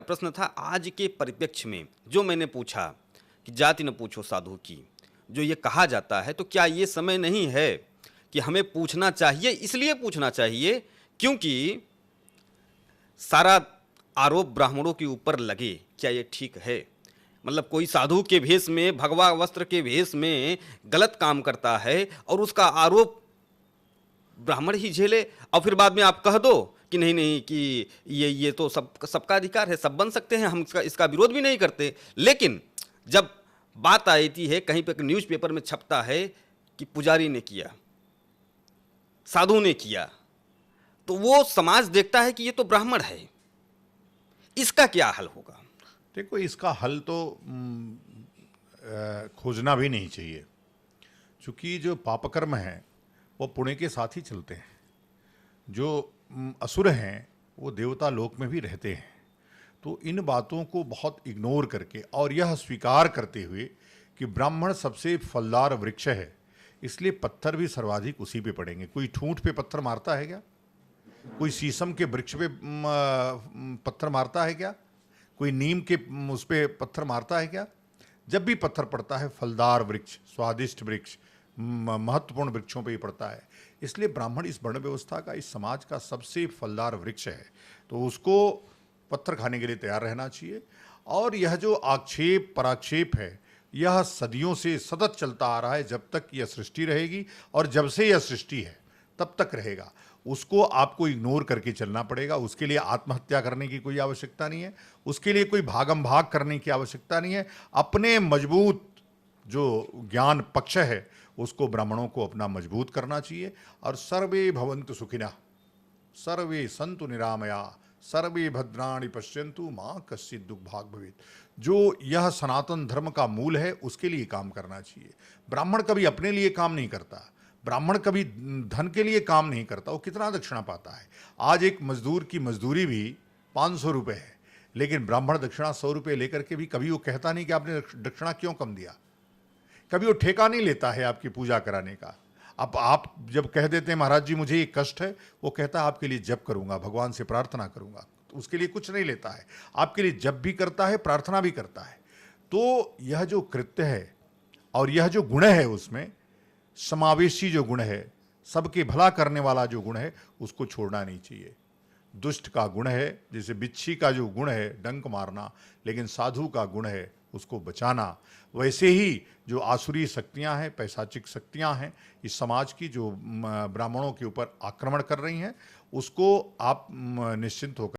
प्रश्न था आज के परिप्रेक्ष्य में जो मैंने पूछा कि जाति न पूछो साधु की, जो ये कहा जाता है, तो क्या ये समय नहीं है कि हमें पूछना चाहिए? इसलिए पूछना चाहिए क्योंकि सारा आरोप ब्राह्मणों के ऊपर लगे। क्या ये ठीक है? मतलब कोई साधु के भेष में, भगवा वस्त्र के भेष में गलत काम करता है और उसका आरोप ब्राह्मण ही झेले, और फिर बाद में आप कह दो कि नहीं नहीं कि ये तो सबका अधिकार है, सब बन सकते हैं, हम इसका विरोध भी नहीं करते। लेकिन जब बात आती है, कहीं पर न्यूज़पेपर में छपता है कि पुजारी ने किया, साधु ने किया, तो वो समाज देखता है कि ये तो ब्राह्मण है। इसका क्या हल होगा? देखो, इसका हल तो खोजना भी नहीं चाहिए, क्योंकि जो पापकर्म है वो पुण्य के साथ ही चलते हैं। जो असुर हैं वो देवता लोक में भी रहते हैं। तो इन बातों को बहुत इग्नोर करके और यह स्वीकार करते हुए कि ब्राह्मण सबसे फलदार वृक्ष है, इसलिए पत्थर भी सर्वाधिक उसी पे पड़ेंगे। कोई ठूंठ पे पत्थर मारता है क्या? कोई शीशम के वृक्ष पे पत्थर मारता है क्या? कोई नीम के उस पे पत्थर मारता है क्या? जब भी पत्थर पड़ता है फलदार वृक्ष, स्वादिष्ट वृक्ष, महत्वपूर्ण वृक्षों पे ही पड़ता है। इसलिए ब्राह्मण इस वर्ण व्यवस्था का, इस समाज का सबसे फलदार वृक्ष है, तो उसको पत्थर खाने के लिए तैयार रहना चाहिए। और यह जो आक्षेप पराक्षेप है, यह सदियों से सतत चलता आ रहा है। जब तक यह सृष्टि रहेगी और जब से यह सृष्टि है तब तक रहेगा, उसको आपको इग्नोर करके चलना पड़ेगा। उसके लिए आत्महत्या करने की कोई आवश्यकता नहीं है, उसके लिए कोई भागम भाग करने की आवश्यकता नहीं है। अपने मजबूत जो ज्ञान पक्ष है उसको ब्राह्मणों को अपना मजबूत करना चाहिए। और सर्वे भवन्तु सुखिनः, सर्वे सन्तु निरामया, सर्वे भद्राणि पश्यन्तु माँ कश्चित् दुर्भाग् भवेत्। जो यह सनातन धर्म का मूल है उसके लिए काम करना चाहिए। ब्राह्मण कभी अपने लिए काम नहीं करता, ब्राह्मण कभी धन के लिए काम नहीं करता। वो कितना दक्षिणा पाता है? आज एक मजदूर की मजदूरी भी 500 रुपये है, लेकिन ब्राह्मण दक्षिणा 100 रुपये लेकर के भी कभी वो कहता नहीं कि आपने दक्षिणा क्यों कम दिया। कभी वो ठेका नहीं लेता है आपकी पूजा कराने का। अब आप जब कह देते हैं महाराज जी मुझे ये कष्ट है, वो कहता है आपके लिए जप करूंगा, भगवान से प्रार्थना करूंगा, तो उसके लिए कुछ नहीं लेता है। आपके लिए जप भी करता है, प्रार्थना भी करता है। तो यह जो कृत्य है और यह जो गुण है, उसमें समावेशी जो गुण है, सबके भला करने वाला जो गुण है, उसको छोड़ना नहीं चाहिए। दुष्ट का गुण है, जैसे बिच्छी का जो गुण है डंक मारना, लेकिन साधु का गुण है उसको बचाना। वैसे ही जो आसुरी शक्तियां हैं, पैशाचिक शक्तियां हैं इस समाज की, जो ब्राह्मणों के ऊपर आक्रमण कर रही हैं, उसको आप निश्चिंत होकर